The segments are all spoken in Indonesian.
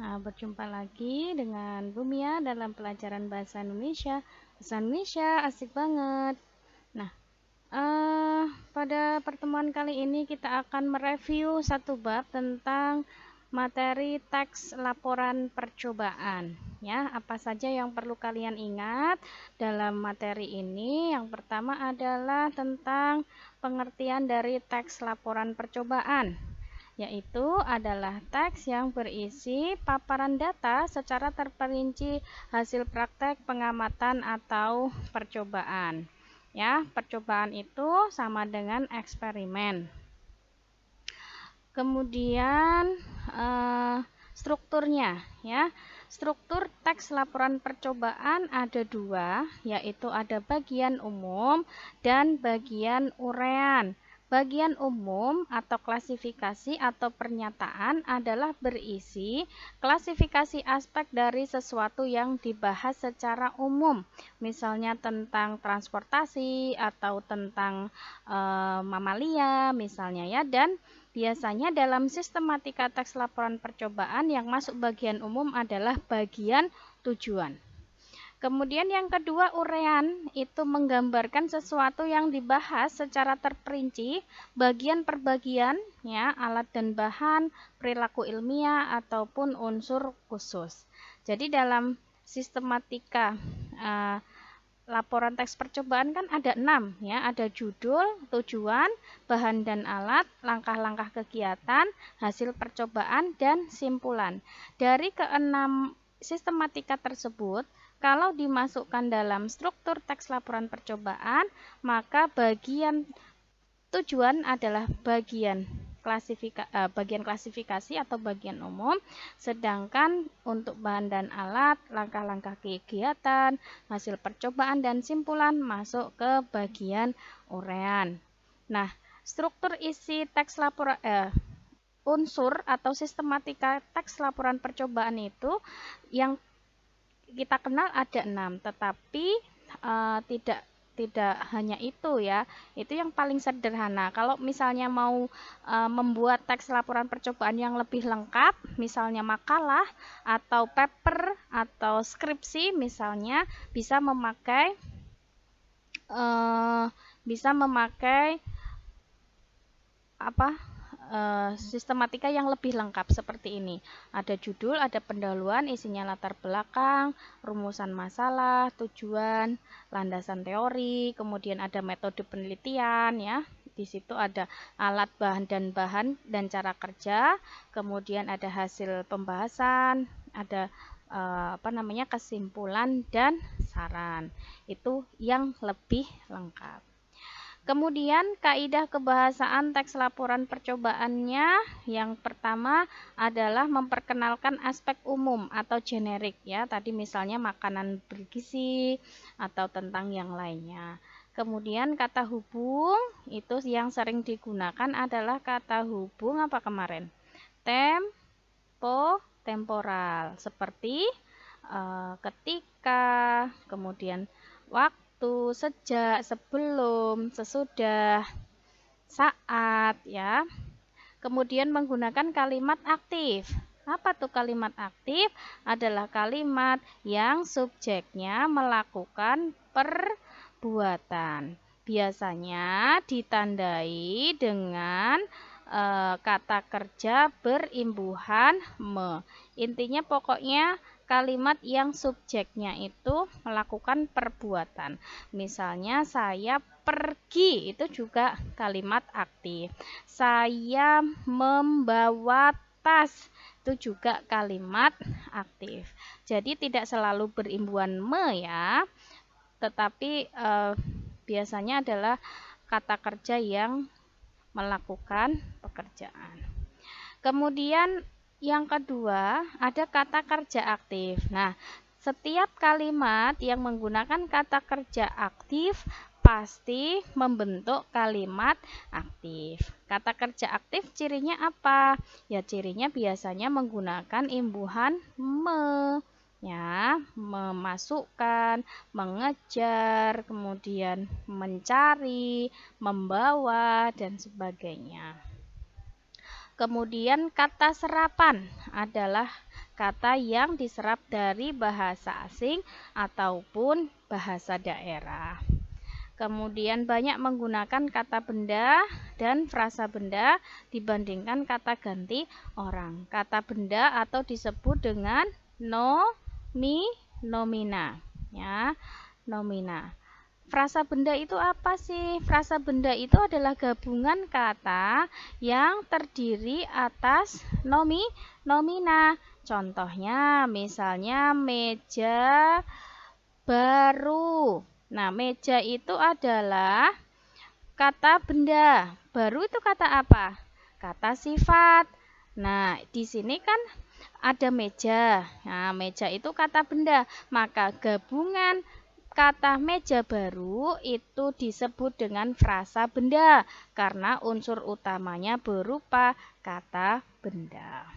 Berjumpa lagi dengan Bumia dalam pelajaran Bahasa Indonesia. Bahasa Indonesia asik banget. Nah, pada pertemuan kali ini kita akan mereview satu bab tentang materi teks laporan percobaan. Ya, apa saja yang perlu kalian ingat dalam materi ini? Yang pertama adalah tentang pengertian dari teks laporan percobaan, yaitu adalah teks yang berisi paparan data secara terperinci hasil praktek pengamatan atau percobaan. Ya, percobaan itu sama dengan eksperimen. Kemudian strukturnya, ya. Struktur teks laporan percobaan ada dua, yaitu ada bagian umum dan bagian urean. Bagian umum atau klasifikasi atau pernyataan adalah berisi klasifikasi aspek dari sesuatu yang dibahas secara umum, misalnya tentang transportasi atau tentang mamalia misalnya ya. Dan biasanya dalam sistematika teks laporan percobaan yang masuk bagian umum adalah bagian tujuan. Kemudian yang kedua, urean, itu menggambarkan sesuatu yang dibahas secara terperinci, bagian per bagian, ya, alat dan bahan, perilaku ilmiah, ataupun unsur khusus. Jadi dalam sistematika laporan teks percobaan kan ada 6, ya, ada judul, tujuan, bahan dan alat, langkah-langkah kegiatan, hasil percobaan, dan simpulan. Dari keenam sistematika tersebut, kalau dimasukkan dalam struktur teks laporan percobaan, maka bagian tujuan adalah bagian klasifikasi atau bagian umum, sedangkan untuk bahan dan alat, langkah-langkah kegiatan, hasil percobaan dan simpulan masuk ke bagian urean. Nah, struktur isi teks laporan unsur atau sistematika teks laporan percobaan itu yang kita kenal ada 6, tetapi tidak hanya itu ya, itu yang paling sederhana. Kalau misalnya mau membuat teks laporan percobaan yang lebih lengkap, misalnya makalah atau paper atau skripsi misalnya, bisa memakai sistematika yang lebih lengkap seperti ini. Ada judul, ada pendahuluan, isinya latar belakang, rumusan masalah, tujuan, landasan teori, kemudian ada metode penelitian ya. Di situ ada alat, bahan dan cara kerja, kemudian ada hasil pembahasan, ada kesimpulan dan saran. Itu yang lebih lengkap. Kemudian kaidah kebahasaan teks laporan percobaannya yang pertama adalah memperkenalkan aspek umum atau generik ya. Tadi misalnya makanan bergizi atau tentang yang lainnya. Kemudian kata hubung itu yang sering digunakan adalah kata hubung apa kemarin? Tempo, temporal seperti ketika, kemudian waktu, sejak, sebelum, sesudah, saat ya. Kemudian menggunakan kalimat aktif. Apa tuh kalimat aktif? Adalah kalimat yang subjeknya melakukan perbuatan. Biasanya ditandai dengan kata kerja berimbuhan me. Intinya pokoknya kalimat yang subjeknya itu melakukan perbuatan. Misalnya saya pergi, itu juga kalimat aktif. Saya membawa tas, itu juga kalimat aktif. Jadi tidak selalu berimbuhan me ya, tetapi biasanya adalah kata kerja yang melakukan pekerjaan. Kemudian yang kedua, ada kata kerja aktif. Nah, setiap kalimat yang menggunakan kata kerja aktif pasti membentuk kalimat aktif. Kata kerja aktif cirinya apa? Ya, cirinya biasanya menggunakan imbuhan me. Ya, memasukkan, mengejar, kemudian mencari, membawa, dan sebagainya. Kemudian kata serapan adalah kata yang diserap dari bahasa asing ataupun bahasa daerah. Kemudian banyak menggunakan kata benda dan frasa benda dibandingkan kata ganti orang. Kata benda atau disebut dengan nomina, ya, nomina. Frasa benda itu apa sih? Frasa benda itu adalah gabungan kata yang terdiri atas nomina. Contohnya misalnya meja baru. Nah, meja itu adalah kata benda. Baru itu kata apa? Kata sifat. Nah, di sini kan ada meja. Nah, meja itu kata benda. Maka gabungan kata meja baru itu disebut dengan frasa benda karena unsur utamanya berupa kata benda.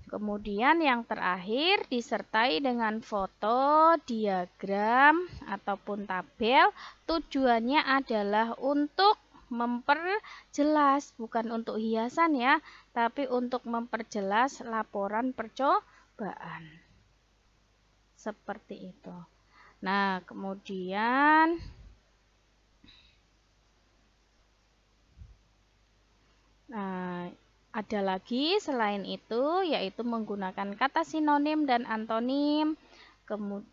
Kemudian yang terakhir disertai dengan foto, diagram, ataupun tabel. Tujuannya adalah untuk memperjelas, bukan untuk hiasan ya, tapi untuk memperjelas laporan percobaan. Seperti itu. Nah, kemudian ada lagi selain itu, yaitu menggunakan kata sinonim dan antonim.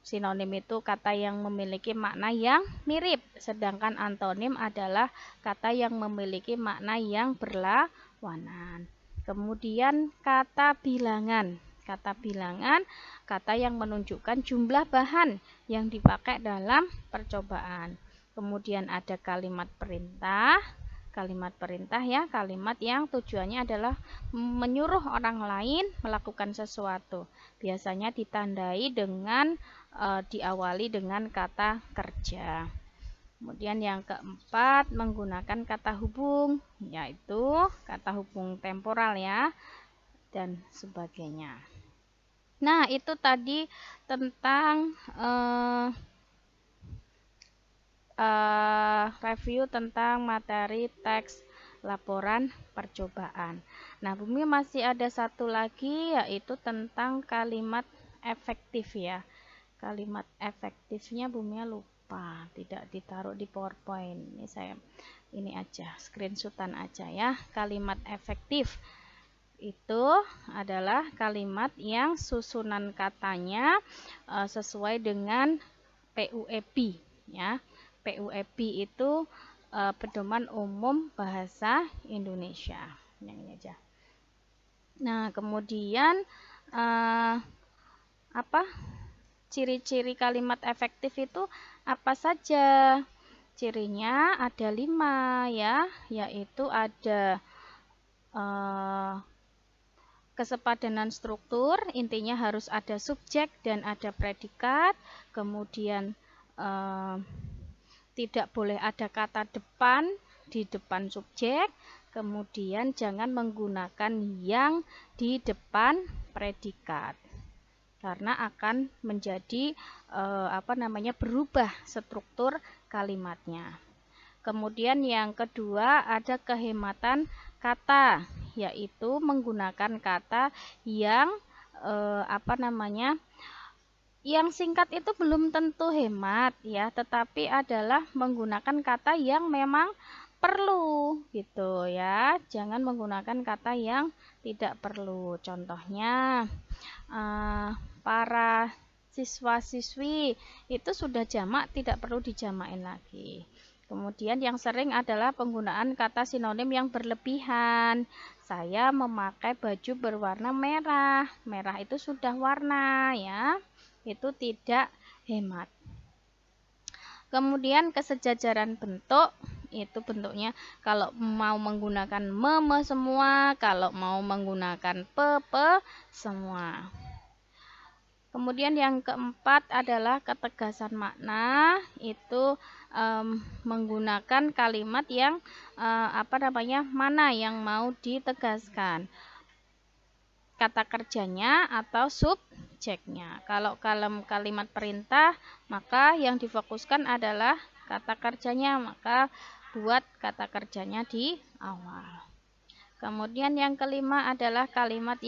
Sinonim itu kata yang memiliki makna yang mirip, sedangkan antonim adalah kata yang memiliki makna yang berlawanan. Kemudian kata bilangan. Kata bilangan, kata yang menunjukkan jumlah bahan yang dipakai dalam percobaan. Kemudian ada kalimat perintah. Kalimat perintah ya, kalimat yang tujuannya adalah menyuruh orang lain melakukan sesuatu. Biasanya ditandai dengan diawali dengan kata kerja. Kemudian yang keempat, menggunakan kata hubung, yaitu kata hubung temporal ya, dan sebagainya. Nah, itu tadi tentang review tentang materi teks laporan percobaan. Nah, Bumi masih ada satu lagi, yaitu tentang kalimat efektif ya. Kalimat efektifnya Bumi lupa, tidak ditaruh di PowerPoint. Ini aja, screenshotan aja ya. Kalimat efektif itu adalah kalimat yang susunan katanya sesuai dengan PUEP ya. PUEP itu pedoman umum bahasa Indonesia. Yang ini aja. Nah, kemudian ciri-ciri kalimat efektif itu apa saja? Cirinya ada 5 ya, yaitu ada kesepadanan struktur, intinya harus ada subjek dan ada predikat. Kemudian tidak boleh ada kata depan di depan subjek. Kemudian jangan menggunakan yang di depan predikat, karena akan menjadi berubah struktur kalimatnya. Kemudian yang kedua ada kehematan kata, yaitu menggunakan kata yang yang singkat itu belum tentu hemat ya, tetapi adalah menggunakan kata yang memang perlu gitu ya. Jangan menggunakan kata yang tidak perlu. Contohnya para siswa-siswi itu sudah jamak, tidak perlu dijamain lagi. Kemudian yang sering adalah penggunaan kata sinonim yang berlebihan. Saya memakai baju berwarna merah. Merah itu sudah warna ya. Itu tidak hemat. Kemudian kesejajaran bentuk, itu bentuknya kalau mau menggunakan meme semua, kalau mau menggunakan pepe semua. Kemudian yang keempat adalah ketegasan makna, itu menggunakan kalimat yang mana yang mau ditegaskan, kata kerjanya atau subjeknya. Kalau kalimat perintah, maka yang difokuskan adalah kata kerjanya, maka buat kata kerjanya di awal. Kemudian yang kelima adalah kalimat yang